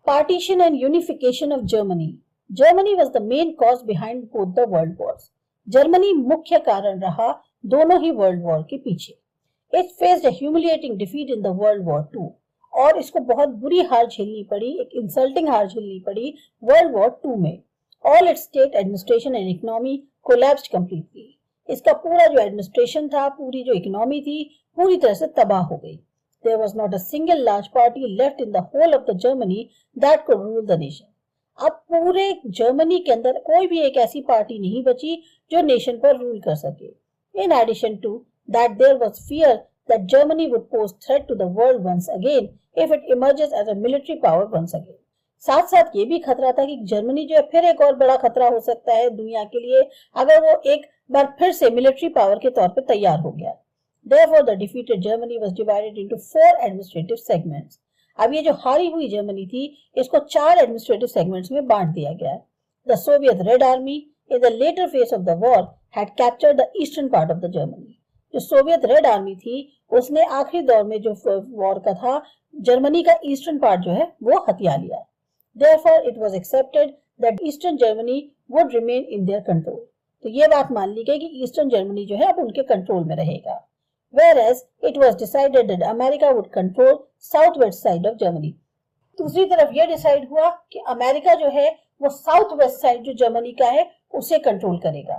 Partition and unification of Germany. Germany was the main cause behind both the world wars. Germany मुख्य कारण रहा दोनों ही world war के पीछे. It faced a humiliating defeat in the World War II. और इसको बहुत बुरी हार झेलनी पड़ी, एक इंसल्टिंग हार झेलनी पड़ी वर्ल्ड वॉर 2 में. All its state administration and economy collapsed completely. इसका पूरा जो एडमिनिस्ट्रेशन था, पूरी जो इकोनॉमी थी, पूरी तरह से तबाह हो गई. There was not a single large party left in the whole of the Germany that could rule the nation. अब पूरे जर्मनी के अंदर कोई भी एक ऐसी पार्टी नहीं बची जो नेशन पर रूल कर सके. In addition to that, there was fear that Germany would pose threat to the world once again if it emerges as a military power once again. साथ साथ ये भी खतरा था कि जर्मनी जो है फिर एक और बड़ा खतरा हो सकता है दुनिया के लिए अगर वो एक बार फिर से मिलिट्री पावर के तौर पर तैयार हो गया. Therefore, the defeated Germany was divided into 4 administrative segments. अब ये जो हारी हुई जर्मनी थी इसको 4 एडमिनिस्ट्रेटिव सेगमेंट्स में बांट दिया गया. The Soviet Red Army in the later phase of the war had captured the eastern part of the Germany. जो सोवियत रेड आर्मी थी उसने आखिरी दौर में जो वॉर का था जर्मनी का ईस्टर्न पार्ट जो है वो हथिया लिया. Therefore, it was accepted that Eastern Germany would remain in their control. तो ये बात मान ली गई कि ईस्टर्न जर्मनी जो है अब उनके कंट्रोल में रहेगा. Whereas it was decided that America would control southwest side of Germany. दूसरी तरफ ये डिसाइड हुआ कि अमेरिका जो है वो साउथ वेस्ट साइड जो जर्मनी का है उसे कंट्रोल करेगा.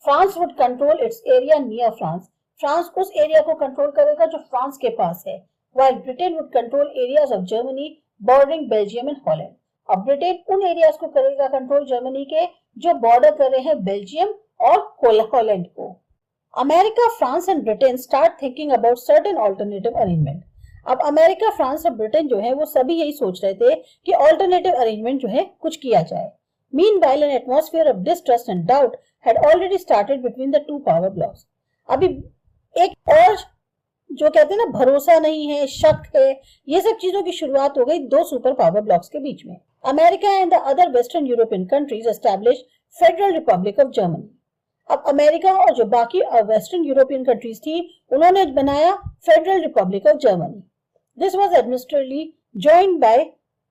France would control it's area near France. France उस एरिया को कंट्रोल करेगा जो फ्रांस के पास है. While Britain would control areas of Germany bordering Belgium and Holland. अब ब्रिटेन उन एरियाज को करेगा कंट्रोल जर्मनी के जो बॉर्डर कर रहे हैं बेल्जियम और हॉलैंड को. America, France and Britain start thinking about certain alternative arrangement. अब अमेरिका, फ्रांस और ब्रिटेन जो है वो सभी यही सोच रहे थे कि अल्टरनेटिव अरेंजमेंट जो है कुछ किया जाए. Meanwhile N atmosphere of distrust and doubt had already started between the 2 power blocks. अभी एक और जो कहते हैं ना भरोसा नहीं है, शक है, ये सब चीजों की शुरुआत हो गई 2 सुपर पावर ब्लॉक्स के बीच में. America and the other western European countries established federal republic of Germany. अब अमेरिका और जो बाकी वेस्टर्न यूरोपियन कंट्रीज थी उन्होंने बनाया federal republic of Germany. This was administratively joined by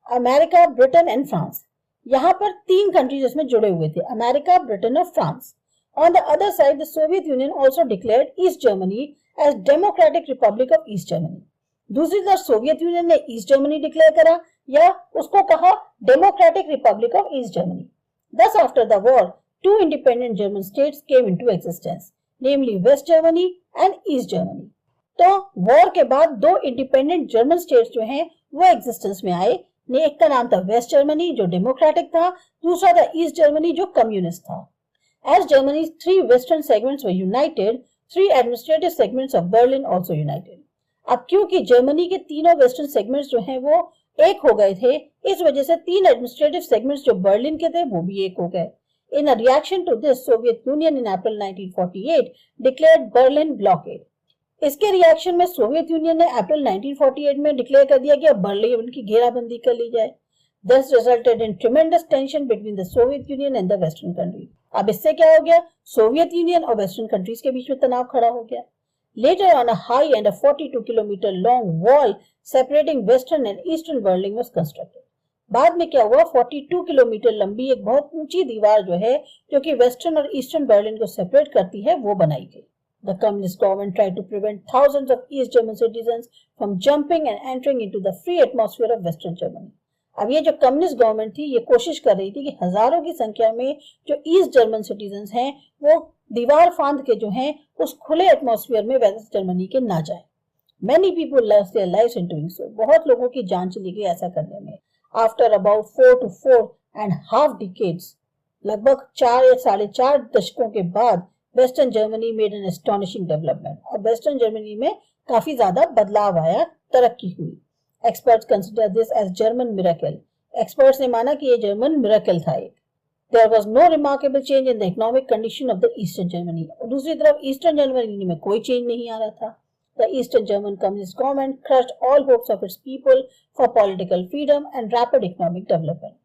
America, Britain and France. यहाँ पर 3 कंट्रीज इसमें जुड़े हुए थे, अमेरिका, ब्रिटेन और France. On the other side the Soviet Union also declared East Germany as democratic republic of East Germany. दूसरी तरफ Soviet union ने ईस्ट जर्मनी डिक्लेयर करा या उसको कहा democratic republic of East Germany. Thus, after the war, 2 independent German states came into existence, namely West Germany and East Germany. तो war के बाद 2 इंडिपेंडेंट जर्मन स्टेट्स जो हैं वो एग्जिस्टेंस में आए. एक का नाम था वेस्ट जर्मनी जो डेमोक्रेटिक था, दूसरा था ईस्ट जर्मनी जो कम्युनिस्ट था. As Germany's 3 western segments were united, 3 administrative segments of Berlin also united. अब क्योंकि जर्मनी के तीनों वेस्टर्न सेगमेंट्स जो हैं वो एक हो गए थे, इस वजह से 3 एडमिनिस्ट्रेटिव सेगमेंट्स जो बर्लिन के थे वो भी एक हो गए. In a reaction to this, Soviet Union in April 1948 declared Berlin blockade. इसके रिएक्शन में सोवियत यूनियन ने अप्रैल 1948 में डिक्लेयर कर दिया कि अब बर्लिन की घेराबंदी कर ली जाए. This resulted in tremendous tension between the Soviet Union and the Western countries. अब इससे क्या हो गया, सोवियत यूनियन और वेस्टर्न कंट्रीज के बीच में तनाव खड़ा हो गया. Later on, a high and a 42-kilometer long wall separating western and eastern Berlin was constructed. बाद में क्या हुआ, 42 किलोमीटर लंबी एक बहुत ऊंची दीवार जो है जो कि वेस्टर्न और ईस्टर्न बर्लिन को सेपरेट करती है वो बनाई गई. The communist government tried to prevent thousands of East German citizens from jumping and entering into the free atmosphere of Western Germany. अब ये जो कम्युनिस्ट गवर्नमेंट थी ये कोशिश कर रही थी कि हजारों की संख्या में जो ईस्ट जर्मन सिटीजन्स हैं वो दीवार फांद के जो हैं उस खुले एटमॉस्फेयर में वेस्ट जर्मनी के ना जाए. Many people lost their lives in doing so. बहुत लोगों की जान चली गई ऐसा करने में. After about 4 to 4.5 decades, लगभग 4 या 4.5 दशकों के बाद western Germany made an astonishing development. और वेस्टर्न जर्मनी में काफी ज्यादा बदलाव आया, तरक्की हुई. Experts consider this as German miracle. Experts ने माना कि ये जर्मन मिरेकल था एक. There was no remarkable change in the economic condition of the Eastern Germany. और दूसरी तरफ ईस्टर्न जर्मनी में कोई चेंज नहीं आ रहा था. The Eastern German Communist government crushed all hopes of its people for political freedom and rapid economic development.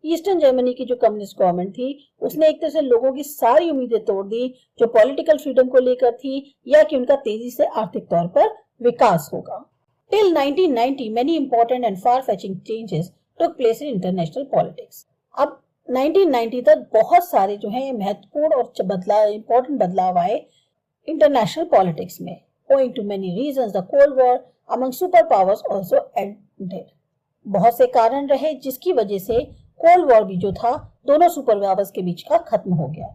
Eastern Germany की जो कम्युनिस्ट गवर्नमेंट थी उसने एक तरह से लोगों की सारी उम्मीदें तोड़ दी जो पॉलिटिकल फ्रीडम को लेकर थी या कि उनका तेजी से आर्थिक तौर पर विकास होगा. Till 1990, many important and far-fetching changes took place in international politics. अब 1990 तक बहुत सारे जो है महत्वपूर्ण और इम्पोर्टेंट बदलाव आए इंटरनेशनल पॉलिटिक्स में. Owing to many reasons, the Cold War among superpowers also ended. बहुत से कारण रहे जिसकी वजह से कोल्ड वॉर भी जो था दोनों सुपर पावर्स के बीच का खत्म हो गया.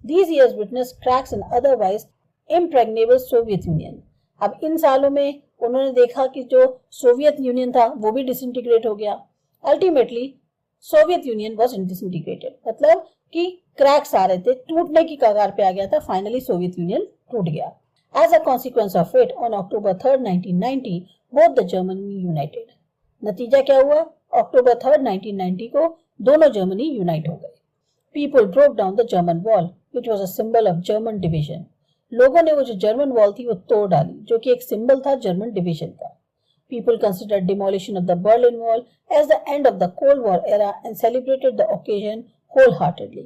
These years witnessed cracks in otherwise impregnable Soviet Union. अब इन सालों में उन्होंने देखा कि जो सोवियत यूनियन था वो भी डिसइंटीग्रेट हो गया. Ultimately Soviet union was disintegrated, मतलब कि क्रैक्स आ रहे थे, टूटने की कगार पे आ गया था. फाइनली सोवियत यूनियन टूट गया. As a consequence of it, on October 3rd, 1990, both the Germany united. नतीजा क्या हुआ? अक्टूबर 3rd, 1990 को दोनों जर्मनी यूनाइट हो गए. People broke down the German wall, which was a symbol of German division. लोगों ने वो जो जर्मन वॉल थी वो तोड़ डाली, जो कि एक सिंबल था जर्मन डिवीजन का. People considered demolition of the Berlin Wall as the end of the Cold War era and celebrated the occasion wholeheartedly.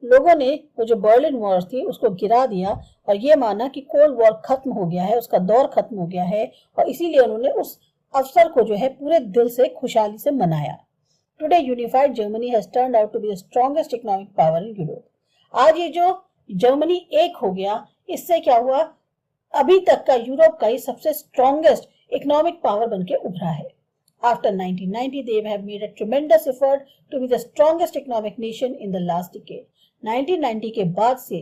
लोगों ने वो जो बर्लिन वॉर थी उसको गिरा दिया और ये माना कि कोल्ड वॉर खत्म हो गया है, उसका दौर खत्म हो गया है, और इसीलिए उन्होंने उस अवसर को जो है पूरे दिल से खुशहाली से मनाया. Today unified Germany has turned out to be the strongest economic power in Europe. आज ये जो जर्मनी एक हो गया, इससे क्या हुआ? अभी तक का यूरोप का ही सबसे स्ट्रॉन्गेस्ट इकोनॉमिक पावर बनके उभरा है. After 1990, they have made a tremendous effort to be the strongest economic nation in the last decade. 1990 के बाद से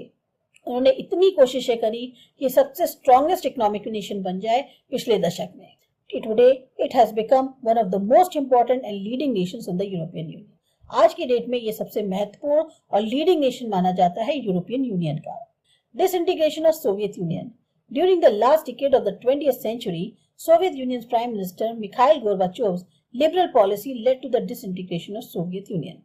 उन्होंने इतनी कोशिशें करी कि सबसे स्ट्रॉन्गेस्ट इकोनॉमिक नेशन बन जाए पिछले दशक में. Today, it has become one of the most important and leading nations in the European Union. आज की डेट में ये सबसे महत्वपूर्ण और लीडिंग नेशन माना जाता है यूरोपियन यूनियन का. Disintegration of Soviet Union. During the last decade of the 20th century, Soviet Union's Prime Minister Mikhail Gorbachev's liberal policy led to the disintegration of Soviet Union.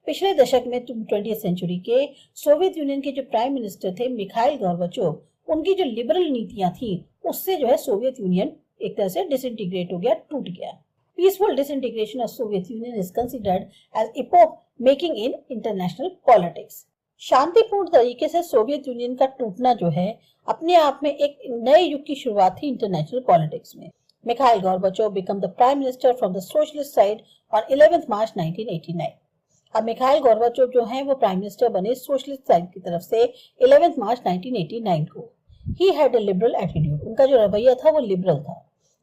पिछले दशक में 20th century के Soviet union के जो prime minister थे Mikhail Gorbachev, उनकी जो liberal नीतियां थी उससे जो है सोवियत यूनियन एक तरह से डिसइंटीग्रेट हो गया, टूट गया. Peaceful disintegration of Soviet Union is considered as epoch making in international politics. शांतिपूर्ण तरीके से सोवियत यूनियन का टूटना जो है अपने आप में एक नए युग की शुरुआत थी इंटरनेशनल पॉलिटिक्स में. Mikhail Gorbachev become the prime minister from the socialist side on 11 मार्च 1989. अब मिखाइल गोर्बाचोव जो हैं वो प्राइम मिनिस्टर बने सोशलिस्ट साइड की तरफ से 11 मार्च 1989 को. He had a liberal attitude. उनका जो रवैया था वो लिबरल था.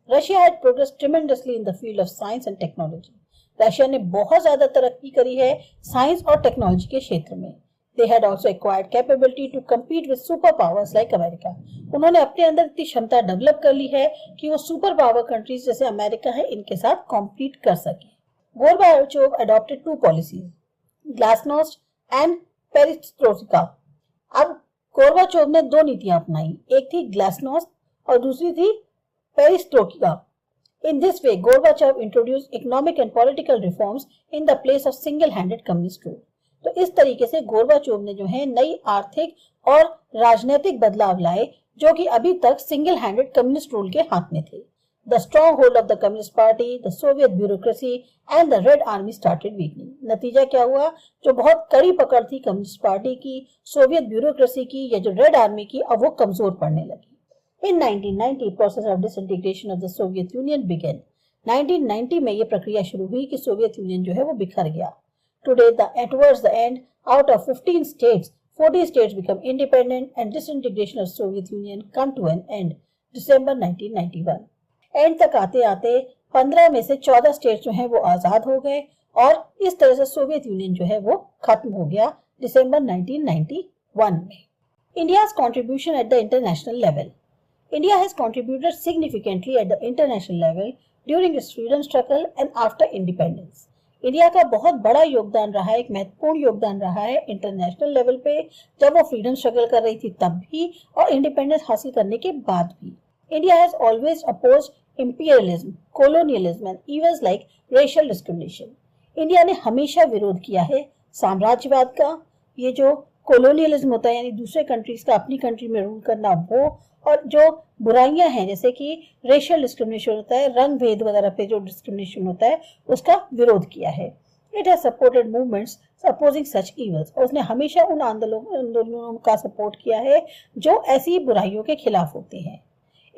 Russia had progress tremendously in the field of science and technology. Russia ने बहुत ज्यादा तरक्की करी है साइंस और टेक्नोलॉजी के क्षेत्र में. They had also acquired capability to compete with superpowers like America. उन्होंने अपने अंदर इतनी क्षमता डेवलप कर ली है कि वो सुपर पावर कंट्रीज जैसे अमेरिका है इनके साथ कॉम्पीट कर सके. Gorbachev adopted two policies, glasnost and पेरिस्ट्रोइका. अब गोर्बाचोव ने दो नीतियां अपनाई, एक थी ग्लासनोस्ट और दूसरी थी पेरिस्ट्रोइका. In this way, Gorbachev introduced economic and political reforms in the place of single-handed communist rule. तो इस तरीके से गोर्बाचोव ने जो है नई आर्थिक और राजनीतिक बदलाव लाए जो कि अभी तक सिंगल हैंडेड कम्युनिस्ट रूल के हाथ में थे. The strong hold of the communist party, the Soviet bureaucracy and the red army started weakening. नतीजा क्या हुआ? जो बहुत कड़ी पकड़ थी कम्युनिस्ट पार्टी की, सोवियत ब्यूरोक्रेसी की या जो रेड आर्मी की, अब वो कमजोर पड़ने लगी. In 1990 process of disintegration of the Soviet Union began. 1990 में ये प्रक्रिया शुरू हुई कि सोवियत यूनियन जो है वो बिखर गया. Today, towards the end, out of 15 states, 40 states become independent and disintegration of Soviet Union come to an end, December 1991. And तक आते आते 15 में से 14 स्टेट्स जो हैं वो आजाद हो गए और इस तरह से सोवियत यूनियन जो है वो खत्म हो गया दिसंबर 1991 में. India's contribution at the international level. India has contributed significantly at the international level during its freedom struggle and after independence. India का बहुत बड़ा योगदान रहा है, एक महत्वपूर्ण योगदान रहा है इंटरनेशनल लेवल पे, जब वो फ्रीडम स्ट्रगल कर रही थी तब भी और इंडिपेंडेंस हासिल करने के बाद भी. India has always opposed imperialism, colonialism and evils like racial discrimination. India ने हमेशा विरोध किया है साम्राज्यवाद का, ये जो कोलोनियलिज्म होता है यानी दूसरे कंट्रीज का अपनी कंट्री में रूल करना, वो, और जो बुराइयां हैं जैसे कि रेशियल डिस्क्रिमिनेशन होता है, रंग भेद वगैरह पे जो डिस्क्रिमिनेशन होता है उसका विरोध किया है. It has supported movements opposing such evils. और उसने हमेशा उन आंदोलनों का सपोर्ट किया है जो ऐसी बुराइयों के खिलाफ होते हैं.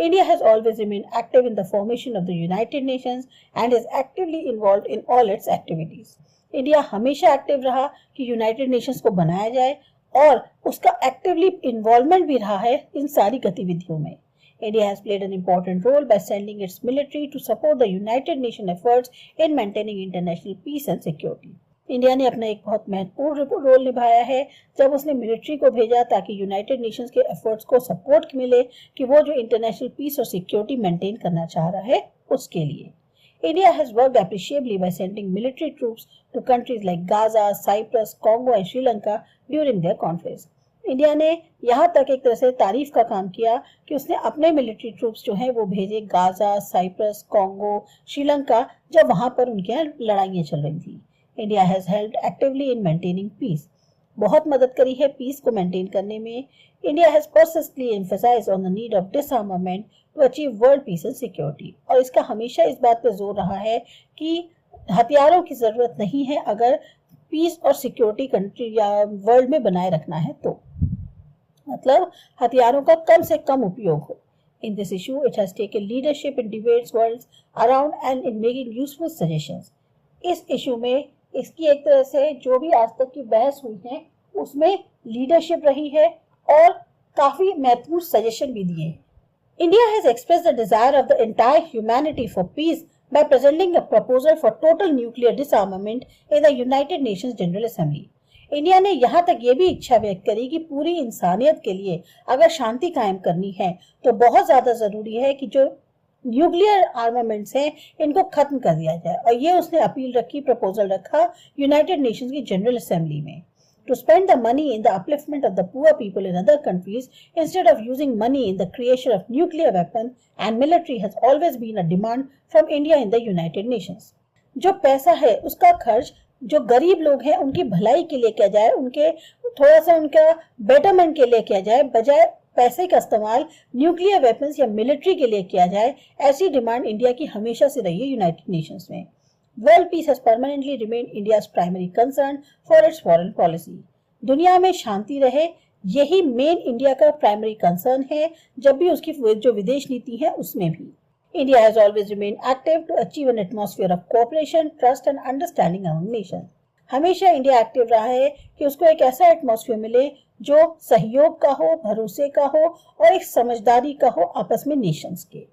India has always remained active in the formation of the United Nations and is actively involved in all its activities. India हमेशा एक्टिव रहा कि यूनाइटेड नेशंस को बनाया जाए और उसका एक्टिवली इन्वॉल्वमेंट भी रहा है इन सारी गतिविधियों में. India has played an important role by sending its military to support the United Nations efforts in maintaining international peace and security. India ने अपना एक बहुत महत्वपूर्ण रोल निभाया है जब उसने मिलिट्री को भेजा ताकि यूनाइटेड नेशंस के एफर्ट्स को सपोर्ट मिले कि वो जो इंटरनेशनल पीस और सिक्योरिटी मेंटेन करना चाह रहा है उसके लिए. India has worked appreciably by sending military troops to countries like Gaza, Cyprus, Congo and Sri Lanka during their conflicts. India ने यहाँ तक एक तरह से तारीफ का काम किया कि उसने अपने मिलिट्री ट्रूप्स जो हैं वो भेजे गाजा, साइप्रस, कॉन्गो, श्रीलंका जब वहाँ पर उनके यहाँ लड़ाइयाँ चल रही थी. India has helped actively in maintaining peace. बहुत मदद करी है पीस को मेंटेन करने में. India has persistently emphasised on the need of disarmament to achieve world peace and security. और इसका हमेशा इस बात पर जोर रहा है कि हथियारों की जरूरत नहीं है अगर पीस और सिक्योरिटी कंट्री या वर्ल्ड में बनाए रखना है तो. मतलब हथियारों का कम से कम उपयोग हो. In this issue, it has taken leadership in debates worlds around and in making useful suggestions. इस इशू में इसकी एक तरह से जो भी आज तक की बहस हुई है उसमें लीडरशिप रही है और काफी महत्वपूर्ण सजेशन भी दिए. India has expressed the desire of the entire humanity for peace by presenting a proposal for total nuclear disarmament in the United Nations General Assembly. India ने यहाँ तक ये भी इच्छा व्यक्त करी कि पूरी इंसानियत के लिए अगर शांति कायम करनी है तो बहुत ज्यादा जरूरी है कि जो न्यूक्लियर आर्मामेंट्स हैं इनको खत्म कर दिया जाए. और ये उसने अपील रखी, प्रपोजल रखा यूनाइटेड नेशंस की जनरल असेंबली में. To spend the money in the upliftment of the poor people in other countries instead of using money in the creation of nuclear weapon and military has always been a demand from India in the United Nations. जो पैसा है उसका खर्च जो गरीब लोग हैं उनकी भलाई के लिए किया जाए, उनके थोड़ा सा उनका बेटरमेंट के लिए किया जाए, बजाय पैसे का इस्तेमाल न्यूक्लियर वेपन्स या मिलिट्री के लिए किया जाए. ऐसी डिमांड इंडिया की हमेशा से रही है यूनाइटेड नेशंस में. World peace has permanently remained India's primary concern for its foreign policy. दुनिया में शांति रहे यही मेन इंडिया का प्राइमरी कंसर्न है जब भी उसकी जो विदेश नीति है उसमें भी. India has always remained active to achieve an atmosphere of cooperation, trust and understanding among nations. हमेशा इंडिया एक्टिव रहा है कि उसको एक ऐसा एटमॉस्फेयर मिले जो सहयोग का हो, भरोसे का हो और एक समझदारी का हो आपस में नेशंस के.